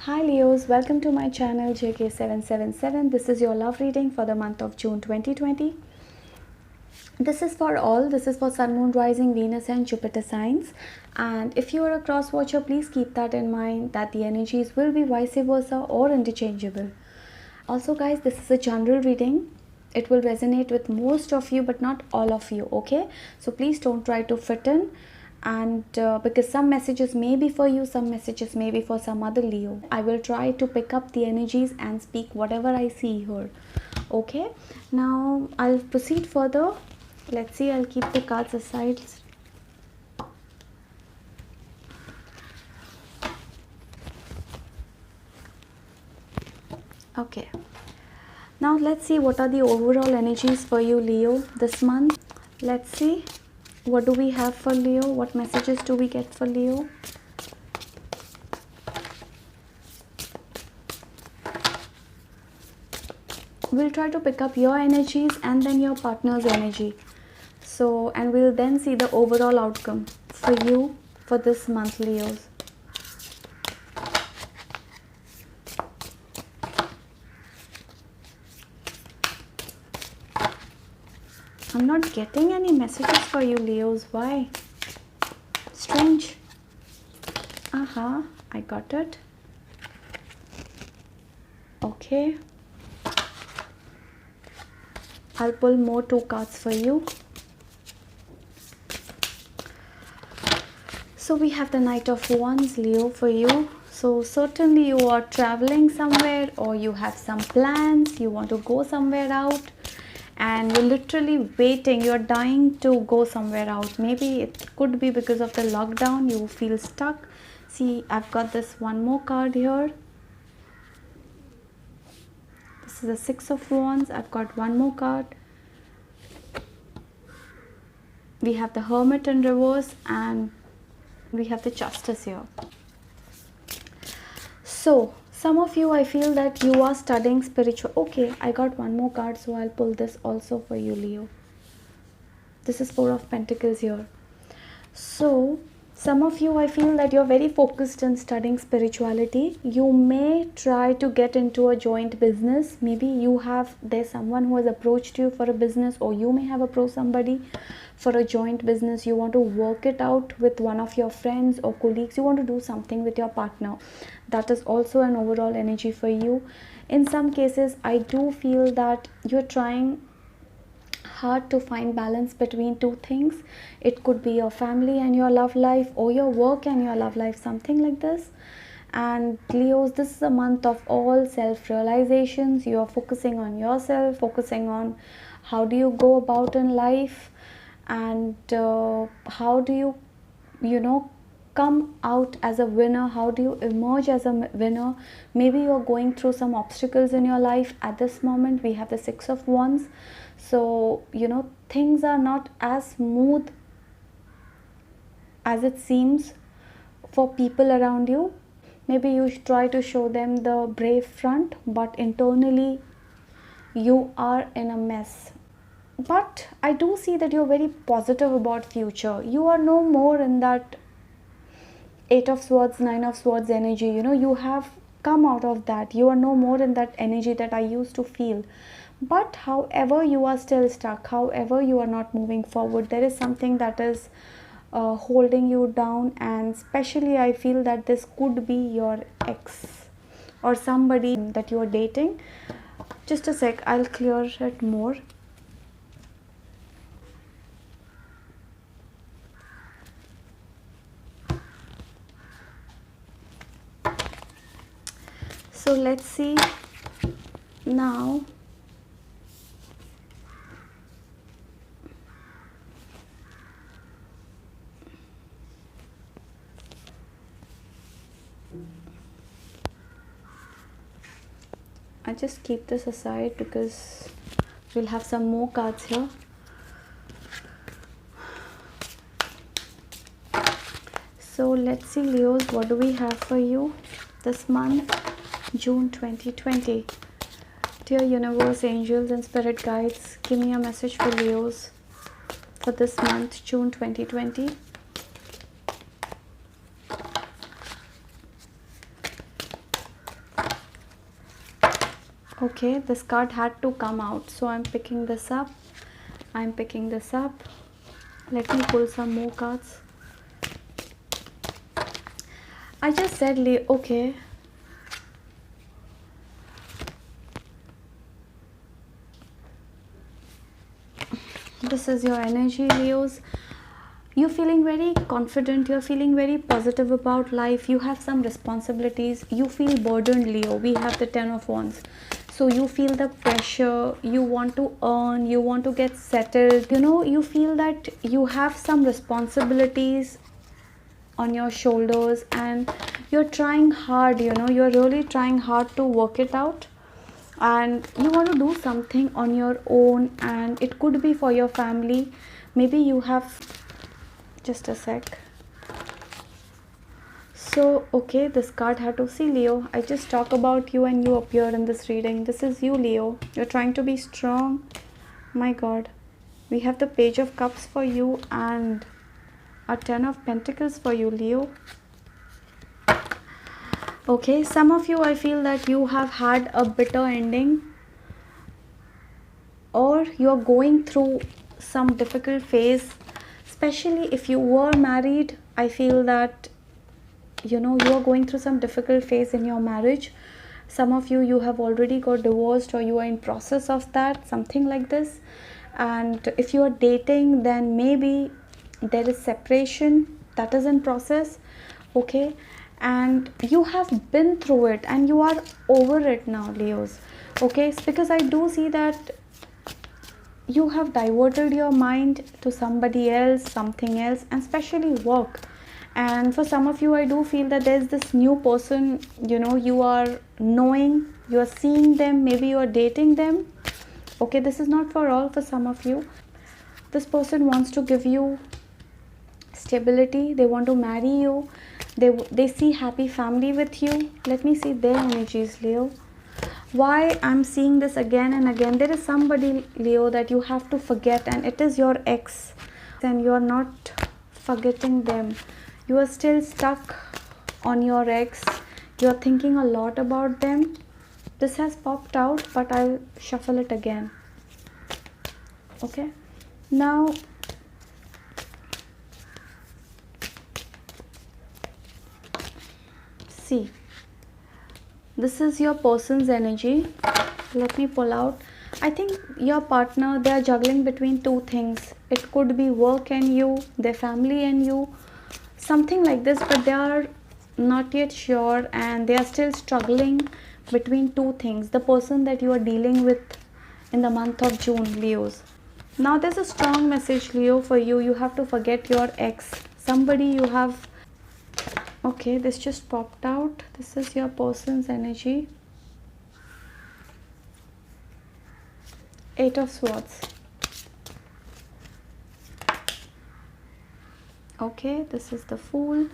Hi Leos, welcome to my channel JK777. This is your love reading for the month of June 2020. This is for all. This is for Sun, Moon, Rising, Venus and Jupiter signs. And if you are a cross watcher, please keep that in mind that the energies will be vice versa or interchangeable. Also guys, this is a general reading. It will resonate with most of you but not all of you, okay? So please don't try to fit in. And because some messages may be for you, some messages may be for some other Leo. I will try to pick up the energies and speak whatever I see here. Okay, now I'll proceed further. Let's see, I'll keep the cards aside. Okay, now let's see what are the overall energies for you Leo this month. Let's see, what do we have for Leo? What messages do we get for Leo? We'll try to pick up your energies and then your partner's energy. So, and we'll then see the overall outcome for you for this month, Leos. I'm not getting any messages for you, Leos. Why? Strange. I got it. Okay. I'll pull more 2 cards for you. So we have the Knight of Wands, Leo, for you. So certainly you are traveling somewhere or you have some plans. You want to go somewhere out. And you're literally waiting, you're dying to go somewhere out. Maybe it could be because of the lockdown, you feel stuck. See, I've got this one more card here. This is the 6 of Wands. I've got one more card. We have the Hermit in reverse and we have the Justice here. So some of you, I feel that you are studying spiritual. Okay, I got one more card, so I'll pull this also for you, Leo. This is 4 of Pentacles here. So some of you, I feel that you're very focused in studying spirituality. You may try to get into a joint business. Maybe there's someone who has approached you for a business, or you may have approached somebody for a joint business. You want to work it out with one of your friends or colleagues. You want to do something with your partner. That is also an overall energy for you. In some cases, I do feel that you're trying hard to find balance between 2 things. It could be your family and your love life, or your work and your love life, something like this. And Leos, this is a month of all self-realizations. You are focusing on yourself, focusing on how do you go about in life, and how do you come out as a winner, how do you emerge as a winner. Maybe you're going through some obstacles in your life at this moment. We have the 6 of Wands. So things are not as smooth as it seems for people around you. Maybe you try to show them the brave front, but internally you are in a mess. But I do see that you're very positive about future. You are no more in that 8 of Swords, 9 of Swords energy. You have come out of that. You are no more in that energy that I used to feel. But however, you are still stuck. However, you are not moving forward. There is something that is holding you down, and especially I feel that this could be your ex or somebody that you are dating. Just a sec, I'll clear it more. So let's see now. I just keep this aside because we'll have some more cards here. So let's see, Leos, what do we have for you this month, June 2020? Dear universe, angels and spirit guides, give me a message for Leos for this month, June 2020. Okay, this card had to come out, so I'm picking this up. Let me pull some more cards. I just said Leo. Okay, this is your energy, Leos. You're feeling very confident, you're feeling very positive about life, you have some responsibilities, you feel burdened, Leo. We have the 10 of Wands. So you feel the pressure, you want to earn, you want to get settled, you feel that you have some responsibilities on your shoulders, and you're trying hard, you're really trying hard to work it out, and you want to do something on your own, and it could be for your family. Maybe you have, just a sec. So okay, this card had to see, Leo. I just talk about you and you appear in this reading. This is you, Leo. You're trying to be strong. My God, we have the Page of Cups for you and a 10 of Pentacles for you, Leo. Okay, some of you, I feel that you have had a bitter ending, or you're going through some difficult phase, especially if you were married. I feel that you are going through some difficult phase in your marriage. Some of you have already got divorced, or you are in process of that, something like this. And if you are dating, then maybe there is separation that is in process. Okay, and you have been through it and you are over it now, Leos. Okay, it's because I do see that you have diverted your mind to somebody else, something else, and especially work. And for some of you, I do feel that there's this new person, you are knowing, you are seeing them, maybe you are dating them. Okay, this is not for all. For some of you, this person wants to give you stability, they want to marry you, they see happy family with you. Let me see their energies, Leo. Why I'm seeing this again and again, there is somebody, Leo, that you have to forget, and it is your ex, and you are not forgetting them. You are still stuck on your ex, you are thinking a lot about them. This has popped out, but I'll shuffle it again. Okay, now see, this is your person's energy. Let me pull out. I think your partner, they are juggling between two things. It could be work and you, their family and you, something like this, but they are not yet sure, and they are still struggling between two things. The person that you are dealing with in the month of June, Leos. Now there's a strong message, Leo, for you. You have to forget your ex. Somebody you have. Okay, this just popped out. This is your person's energy. 8 of Swords. Okay, this is the Fool.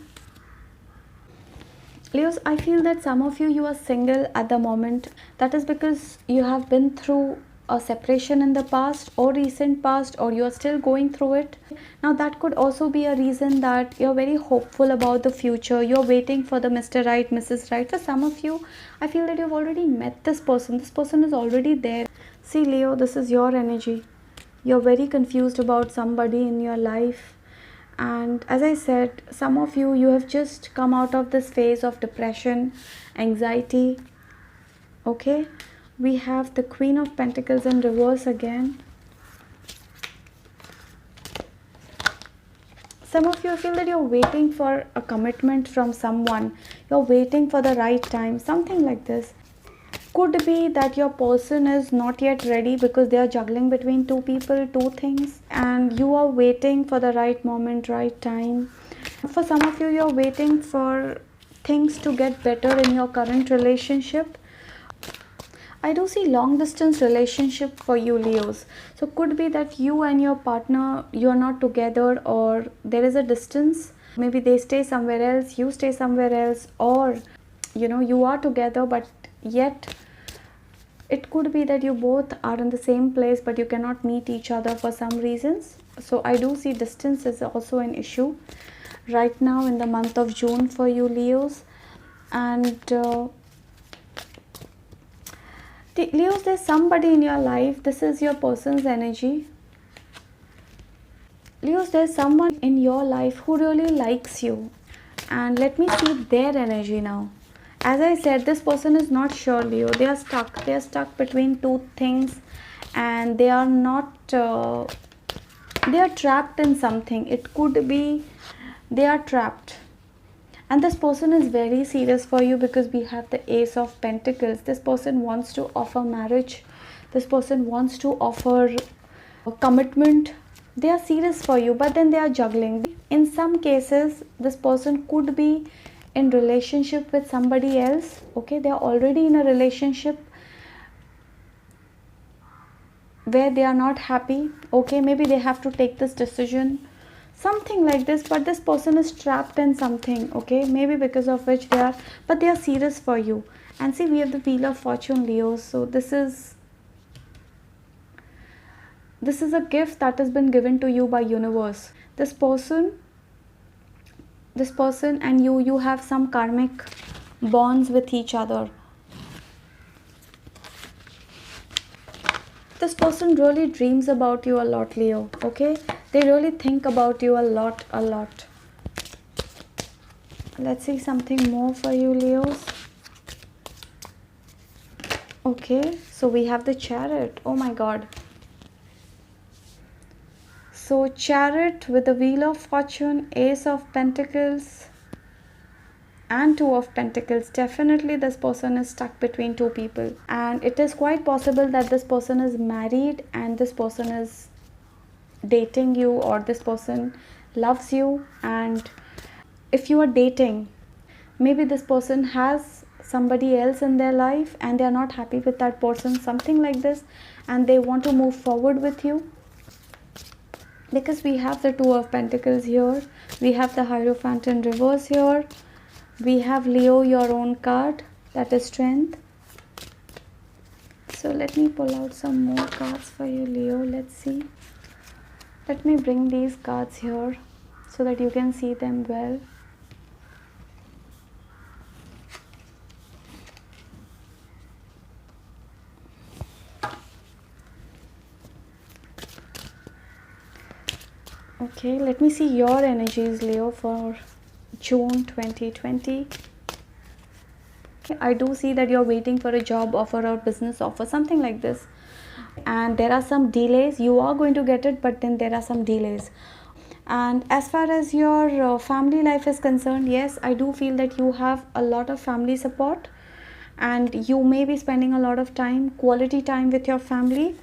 Leos, I feel that some of you are single at the moment. That is because you have been through a separation in the past or recent past, or you are still going through it. Now that could also be a reason that you're very hopeful about the future. You're waiting for the Mr. Right, Mrs. Right. For some of you, I feel that you've already met this person. This person is already there. See, Leo, this is your energy. You're very confused about somebody in your life. And as I said, some of you have just come out of this phase of depression, anxiety. Okay, we have the Queen of Pentacles in reverse again. Some of you feel that you're waiting for a commitment from someone. You're waiting for the right time, something like this. Could be that your person is not yet ready because they are juggling between two people, two things, and you are waiting for the right moment, right time. For some of you, you're waiting for things to get better in your current relationship. I do see long distance relationship for you, Leos. So could be that you and your partner, you are not together, or there is a distance. Maybe they stay somewhere else, you stay somewhere else, or you are together but yet it could be that you both are in the same place but you cannot meet each other for some reasons. So I do see distance is also an issue right now in the month of June for you, Leos. And the Leos, there's somebody in your life. This is your person's energy. Leos, there's someone in your life who really likes you. And let me see their energy now. As I said, this person is not sure, Leo. They are stuck. They are stuck between two things, and they are not. They are trapped in something. It could be they are trapped. And this person is very serious for you because we have the Ace of Pentacles. This person wants to offer marriage. This person wants to offer commitment. They are serious for you, but then they are juggling. In some cases, this person could be in relationship with somebody else. Okay, they are already in a relationship where they are not happy. Okay, maybe they have to take this decision, something like this, but this person is trapped in something. Okay, maybe because of which they are, but they are serious for you. And see, we have the Wheel of Fortune, Leo. So this is a gift that has been given to you by universe. This person and you have some karmic bonds with each other. This person really dreams about you a lot, Leo. Okay, they really think about you a lot. Let's see something more for you, Leos. Okay, so we have the Chariot. Oh my god. So Chariot with the Wheel of Fortune, Ace of Pentacles and Two of Pentacles. Definitely this person is stuck between two people, and it is quite possible that this person is married and this person is dating you, or this person loves you. And if you are dating, maybe this person has somebody else in their life and they are not happy with that person, something like this, and they want to move forward with you. Because we have the Two of Pentacles here, we have the Hierophant in reverse here, we have Leo, your own card, that is Strength. So let me pull out some more cards for you, Leo. Let's see. Let me bring these cards here so that you can see them well. Okay, let me see your energies, Leo, for June 2020. I do see that you're waiting for a job offer or business offer, something like this, and there are some delays. You are going to get it, but then there are some delays. And as far as your family life is concerned, yes, I do feel that you have a lot of family support, and you may be spending a lot of time, quality time with your family.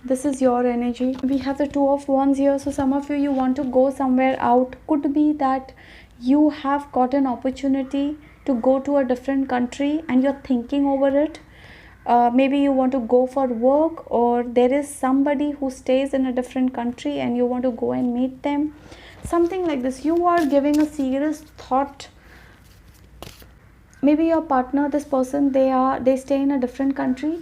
This is your energy. We have the Two of Wands here. So some of you want to go somewhere out. Could be that you have got an opportunity to go to a different country and you're thinking over it. Maybe you want to go for work, or there is somebody who stays in a different country and you want to go and meet them, something like this. You are giving a serious thought. Maybe your partner, this person, they stay in a different country.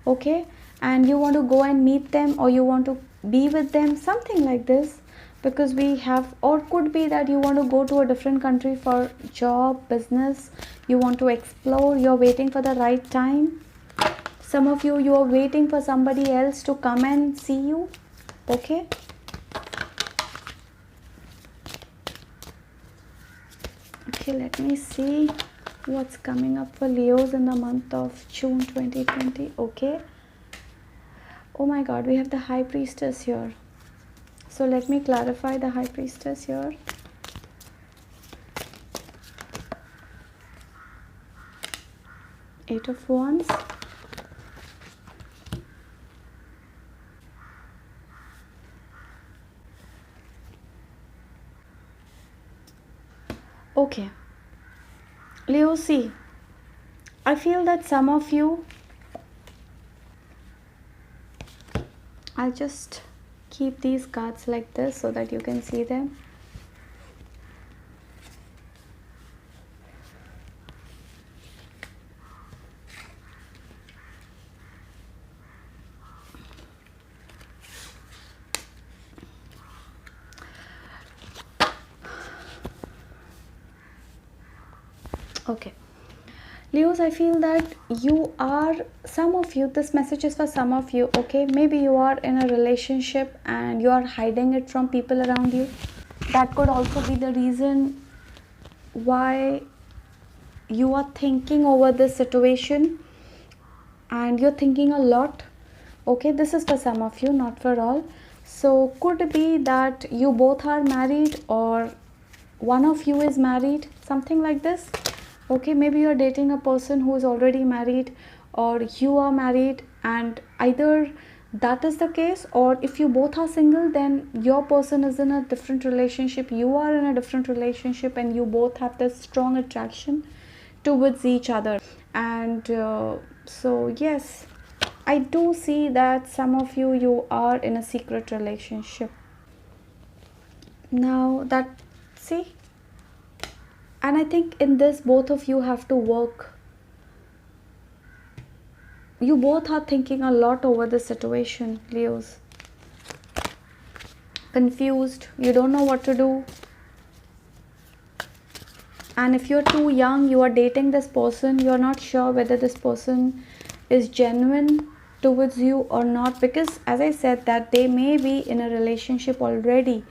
Okay, and you want to go and meet them, or you want to be with them, something like this. Because we have, or could be that you want to go to a different country for job, business, you want to explore, you're waiting for the right time. Some of you are waiting for somebody else to come and see you. Okay, let me see what's coming up for Leos in the month of June 2020. Okay, oh my god, we have the High Priestess here. So let me clarify the High Priestess here. Eight of Wands. Okay, Leo, see, I feel that some of you, I'll just keep these cards like this so that you can see them. Okay, Leos, I feel that you are, some of you, this message is for some of you, okay? Maybe you are in a relationship and you are hiding it from people around you. That could also be the reason why you are thinking over this situation and you're thinking a lot. Okay, this is for some of you, not for all. So could it be that you both are married or one of you is married, something like this. Okay, maybe you're dating a person who is already married or you are married, and either that is the case, or if you both are single, then your person is in a different relationship, you are in a different relationship, and you both have this strong attraction towards each other. And so yes, I do see that some of you are in a secret relationship now. That, see, and I think in this both of you have to work. You both are thinking a lot over the situation, Leos. Confused, you don't know what to do. And if you're too young, you are dating this person, you're not sure whether this person is genuine towards you or not, because as I said that they may be in a relationship already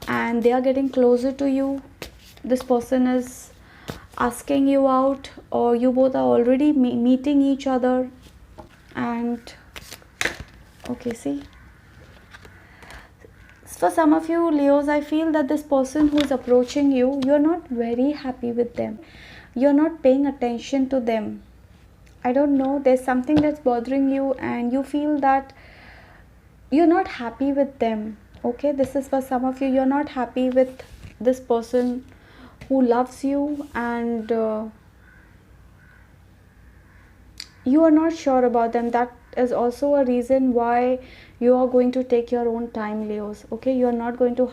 and they are getting closer to you. This person is asking you out, or you both are already meeting each other. And okay, see, for some of you Leos, I feel that this person who is approaching you, you're not very happy with them, you're not paying attention to them. I don't know, there's something that's bothering you and you feel that you're not happy with them. Okay, this is for some of you, you're not happy with this person who loves you, and you are not sure about them. That is also a reason why you are going to take your own time, Leos. Okay, you are not going to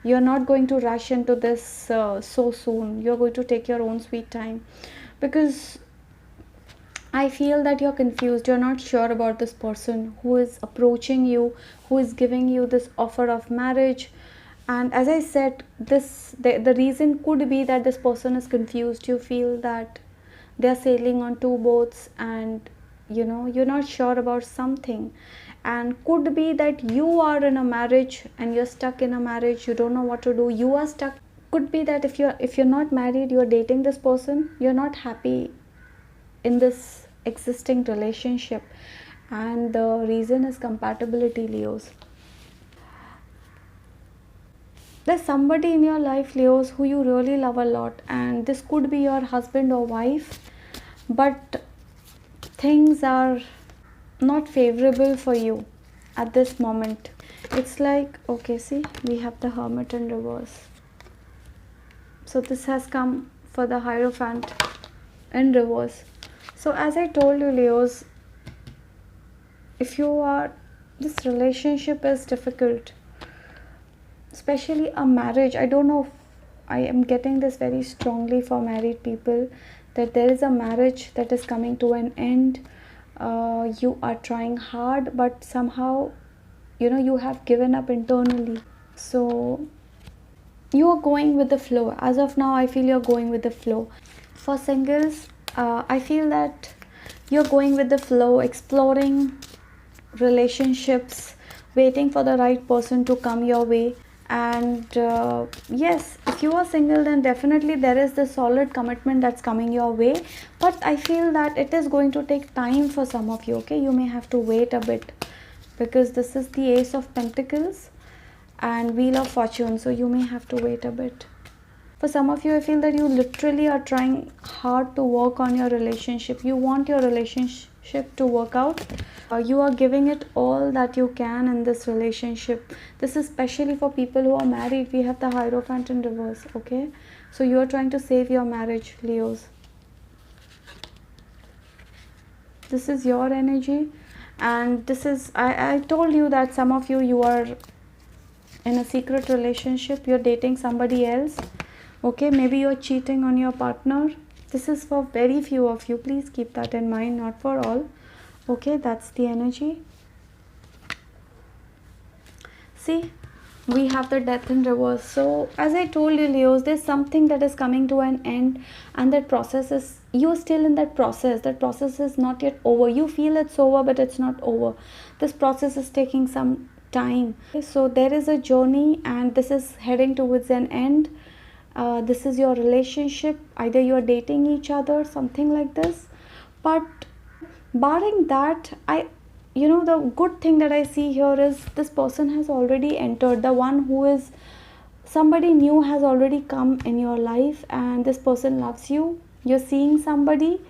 you are not going to rush into this so soon. You're going to take your own sweet time, because I feel that you're confused, you're not sure about this person who is approaching you, who is giving you this offer of marriage. And as I said, the reason could be that this person is confused. You feel that they're sailing on two boats, and you're not sure about something. And could be that you are in a marriage and you're stuck in a marriage, you don't know what to do, you are stuck. Could be that if you're not married, you're dating this person, you're not happy in this existing relationship, and the reason is compatibility, Leos. There's somebody in your life, Leos, who you really love a lot, and this could be your husband or wife, but things are not favorable for you at this moment. It's like, okay, see, we have the Hermit in reverse, so this has come for the Hierophant in reverse. So as I told you, Leos, if you are, this relationship is difficult, especially a marriage. I don't know if I am getting this very strongly for married people, that there is a marriage that is coming to an end. You are trying hard, but somehow you have given up internally. So you are going with the flow. As of now, I feel you're going with the flow. For singles, I feel that you're going with the flow, exploring relationships, waiting for the right person to come your way. And yes, if you are single, then definitely there is the solid commitment that's coming your way, but I feel that it is going to take time for some of you. Okay, you may have to wait a bit, because this is the Ace of Pentacles and Wheel of Fortune, so you may have to wait a bit. For some of you, I feel that you literally are trying hard to work on your relationship. You want your relationship to work out. You are giving it all that you can in this relationship. This is especially for people who are married. We have the Hierophant in reverse. Okay, so you are trying to save your marriage, Leos. This is your energy, and this is, I told you that some of you are in a secret relationship. You're dating somebody else. Okay, maybe you're cheating on your partner. This is for very few of you, please keep that in mind, not for all. Okay, that's the energy. See, We have the death in reverse. So as I told you, Leos, there's something that is coming to an end, and that process is, you're still in that process. That process is not yet over. You feel it's over, but it's not over. This process is taking some time. So there is a journey, and this is heading towards an end. This is your relationship, either you are dating each other, something like this. But barring that, I, the good thing that I see here is this person has already entered. The one who is somebody new has already come in your life, and this person loves you. You're seeing somebody.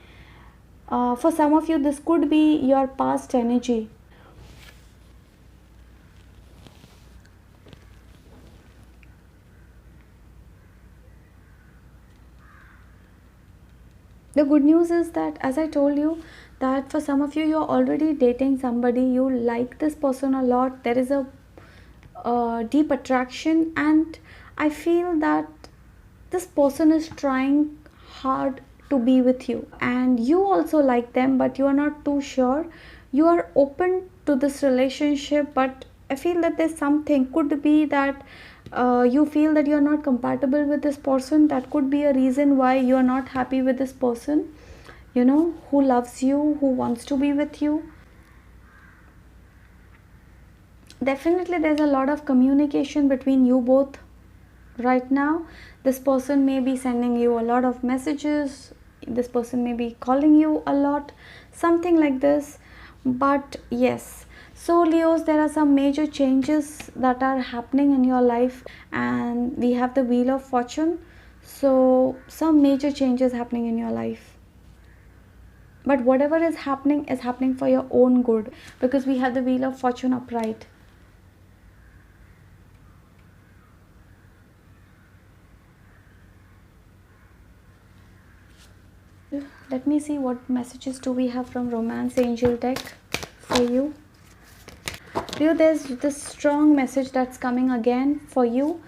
For some of you, this could be your past energy. The good news is that, as I told you, that for some of you, you're already dating somebody, you like this person a lot, there is a deep attraction, and I feel that this person is trying hard to be with you, and you also like them, but you are not too sure. You are open to this relationship, but I feel that there's something, could be that you feel that you're not compatible with this person. That could be a reason why you're not happy with this person, who loves you, who wants to be with you. Definitely there's a lot of communication between you both right now. This person may be sending you a lot of messages, this person may be calling you a lot, something like this. But yes, so Leos, there are some major changes that are happening in your life, and we have the Wheel of Fortune. So some major changes happening in your life, but whatever is happening for your own good, because we have the Wheel of Fortune upright. Let me see what messages do we have from Romance Angel deck for you. There's this strong message that's coming again for you.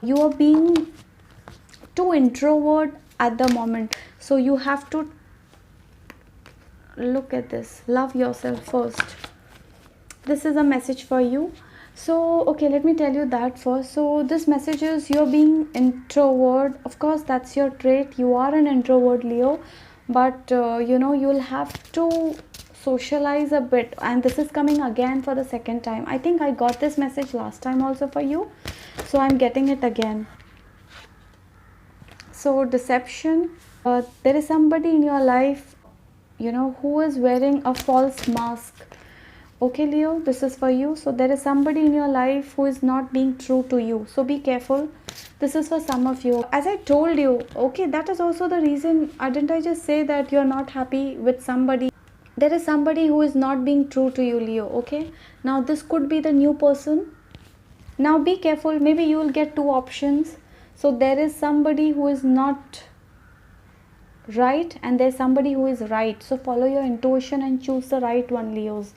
You are being too introvert at the moment, so you have to look at this. Love yourself first. This is a message for you. So okay, let me tell you that first. So this message is, you're being introvert. Of course, that's your trait. You are an introvert, Leo, but you'll have to socialize a bit, and this is coming again for the second time. I think I got this message last time also for you, so I'm getting it again. So deception, there is somebody in your life, who is wearing a false mask. Okay, Leo, this is for you. So there is somebody in your life who is not being true to you, so be careful. This is for some of you, as I told you. Okay, that is also the reason, didn't I just say that you're not happy with somebody? There is somebody who is not being true to you, Leo. Okay, now this could be the new person. Now be careful, maybe you will get two options. So there is somebody who is not right, and there's somebody who is right. So follow your intuition and choose the right one, Leos.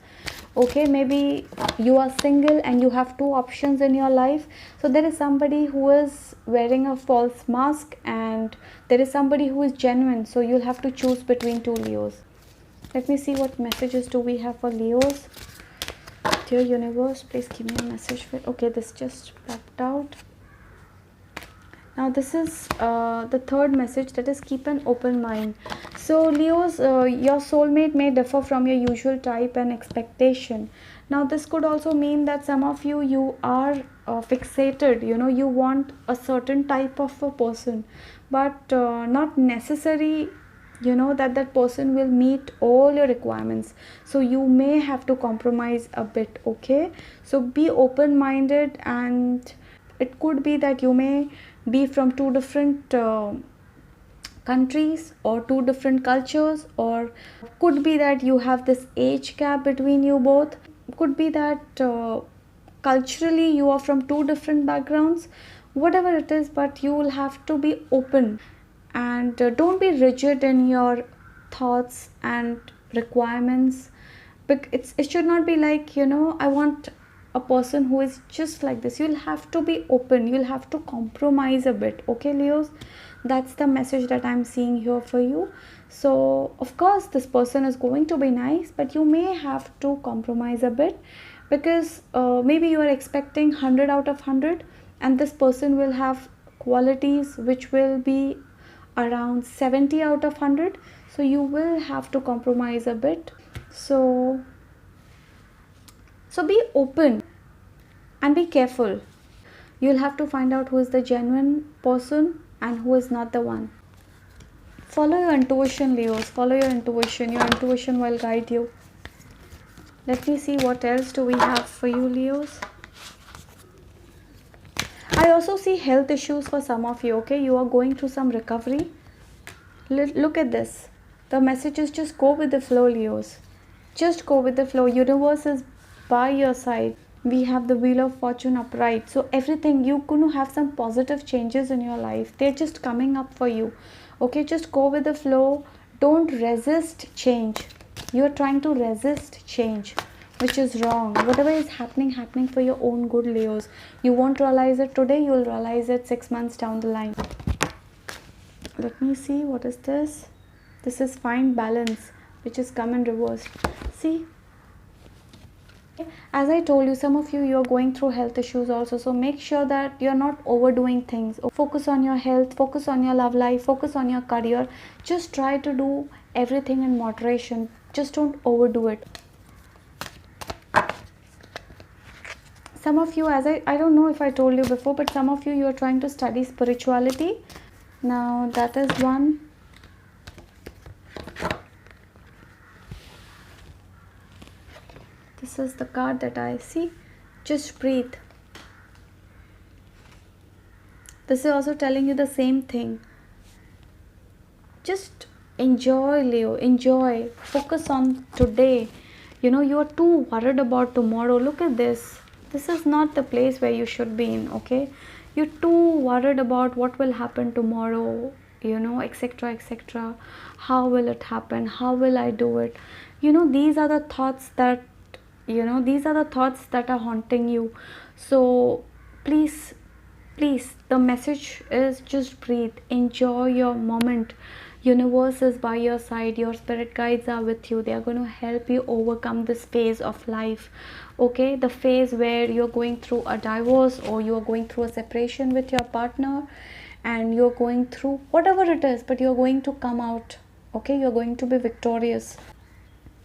Okay, maybe you are single and you have two options in your life. So there is somebody who is wearing a false mask, and there is somebody who is genuine, so you'll have to choose between two, Leos. Let me see what messages do we have for Leos. Dear universe, please give me a message for, okay, this just popped out. Now this is the third message, that is, keep an open mind. So Leos, your soulmate may differ from your usual type and expectation. Now this could also mean that some of you are fixated, you want a certain type of a person, but not necessary, that person will meet all your requirements. So you may have to compromise a bit. Okay, so be open minded, and it could be that you may be from two different countries or two different cultures, or could be that you have this age gap between you both. Could be that culturally you are from two different backgrounds, whatever it is, but you will have to be open, and don't be rigid in your thoughts and requirements. It should not be like, I want a person who is just like this. You'll have to be open, you'll have to compromise a bit. Okay, Leos, that's the message that I'm seeing here for you. So of course this person is going to be nice, but you may have to compromise a bit. because maybe you are expecting 100 out of 100, and this person will have qualities which will be around 70 out of 100. So you will have to compromise a bit. So be open and be careful. You'll have to find out who is the genuine person and who is not the one. Follow your intuition, Leos. Follow your intuition. Your intuition will guide you. Let me see what else do we have for you, Leos. I also see health issues for some of you. Okay, you are going through some recovery. Look at this. The message is just go with the flow, Leos. Just go with the flow. Universe is by your side. We have the wheel of fortune upright, so everything, you're going to have some positive changes in your life. They're just coming up for you. Okay, just go with the flow. Don't resist change. You're trying to resist change, which is wrong. Whatever is happening for your own good, Leos. You won't realize it today, you'll realize it 6 months down the line. Let me see, what is this? This is find balance, which is come in reverse. See, as I told you, some of you, you're going through health issues also, so make sure that you're not overdoing things. Focus on your health, focus on your love life, focus on your career. Just try to do everything in moderation. Just don't overdo it. Some of you, as I don't know if I told you before, but some of you, you're trying to study spirituality. Now that is one. This is the card that I see. Just breathe. This is also telling you the same thing. Just enjoy, Leo. Enjoy. Focus on today. You know, you are too worried about tomorrow. Look at this. This is not the place where you should be in, okay? You're too worried about what will happen tomorrow, you know, etc., etc. How will it happen? How will I do it? You know, these are the thoughts that, are haunting you. So please, the message is just breathe. Enjoy your moment. Universe is by your side. Your spirit guides are with you. They are going to help you overcome this phase of life. Okay, the phase where you're going through a divorce, or you're going through a separation with your partner, and you're going through whatever it is, but you're going to come out. Okay, you're going to be victorious.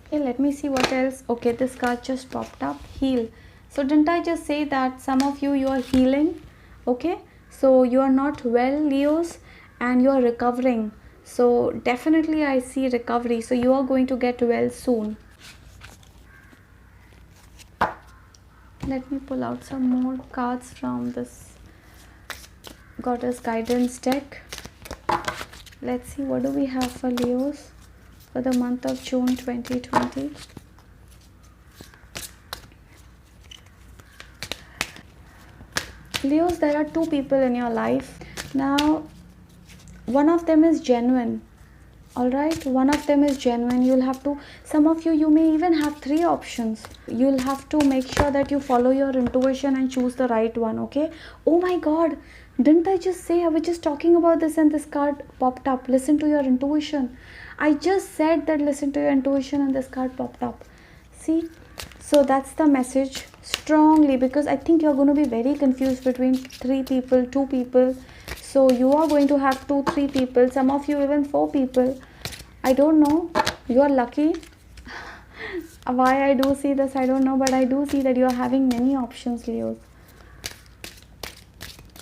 Okay, let me see what else. Okay, this card just popped up. Heal. So didn't I just say that some of you are healing? Okay, so you are not well, Leos, and you are recovering. So definitely I see recovery. So you are going to get well soon. Let me pull out some more cards from this Goddess Guidance deck. Let's see, what do we have for Leos for the month of June 2020. Leos, there are two people in your life. Now, one of them is genuine. Alright, one of them is genuine. You'll have to, some of you may even have three options. You'll have to make sure that you follow your intuition and choose the right one, okay? Oh my god, didn't I just say, I was just talking about this and this card popped up. Listen to your intuition. I just said that listen to your intuition and this card popped up. See? So that's the message strongly, because I think you're going to be very confused between three people, two people. So you are going to have 2-3 people, some of you even 4 people. I don't know. You are lucky. Why I do see this, I don't know, but I do see that you are having many options, Leos.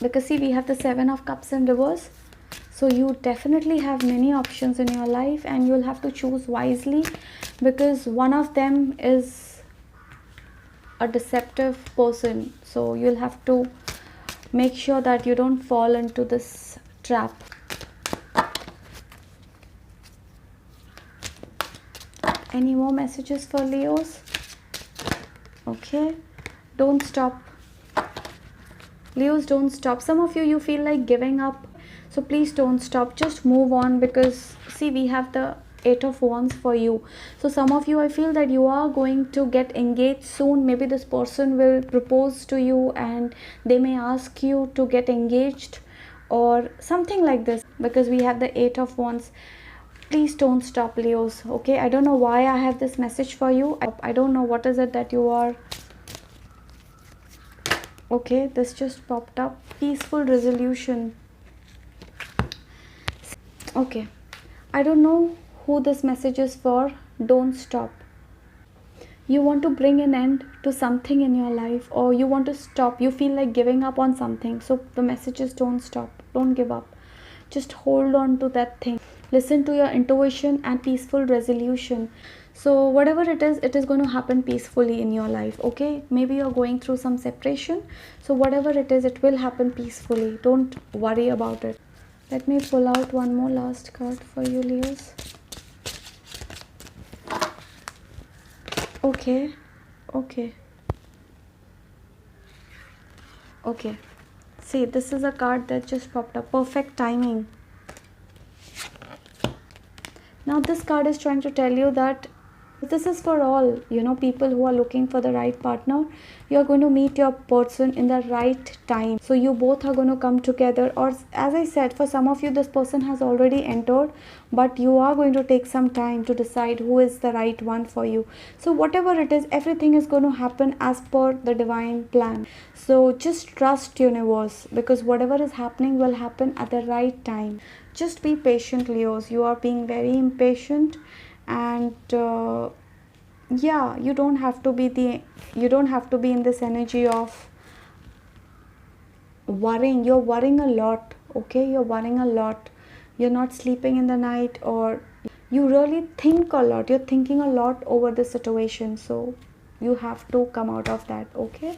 Because see, we have the 7 of Cups in reverse. So you definitely have many options in your life, and you'll have to choose wisely, because one of them is a deceptive person. So you'll have to make sure that you don't fall into this trap. Any more messages for Leos? Okay, don't stop. Leos, don't stop. Some of you feel like giving up, so please don't stop. Just move on, because see, we have the 8 of Wands for you. So some of you, I feel that you are going to get engaged soon. Maybe this person will propose to you and they may ask you to get engaged or something like this, because we have the 8 of Wands. Please don't stop, Leos. Okay, I don't know why I have this message for you. I don't know what is it that you are Okay, this just popped up. Peaceful resolution. Okay, I don't know who this message is for. Don't stop. You want to bring an end to something in your life, or you want to stop. You feel like giving up on something. So the message is don't stop. Don't give up. Just hold on to that thing. Listen to your intuition and peaceful resolution. So whatever it is going to happen peacefully in your life. Okay, maybe you're going through some separation, so whatever it is, it will happen peacefully. Don't worry about it. Let me pull out one more last card for you, Leos. Okay, okay, okay. See, this is a card that just popped up. Perfect timing. Now this card is trying to tell you that this is for all, people who are looking for the right partner. You are going to meet your person in the right time, so you both are going to come together. Or as I said, for some of you this person has already entered, but you are going to take some time to decide who is the right one for you. So whatever it is, everything is going to happen as per the divine plan. So just trust universe, because whatever is happening will happen at the right time. Just be patient, Leos. You are being very impatient, and yeah, you don't have to be in this energy of worrying. You're worrying a lot. Okay, you're worrying a lot. You're not sleeping in the night, or you really think a lot. You're thinking a lot over the situation, so you have to come out of that. Okay,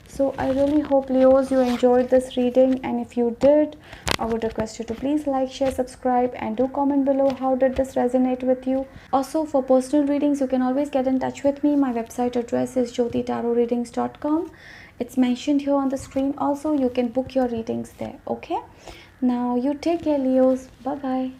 so I really hope, Leos, you enjoyed this reading, and if you did, I would request you to please like, share, subscribe, and do comment below how did this resonate with you. Also, for personal readings, you can always get in touch with me. My website address is jyotitarotreadings.com. It's mentioned here on the screen. Also, you can book your readings there. Okay, now you take care, Leos. Bye bye.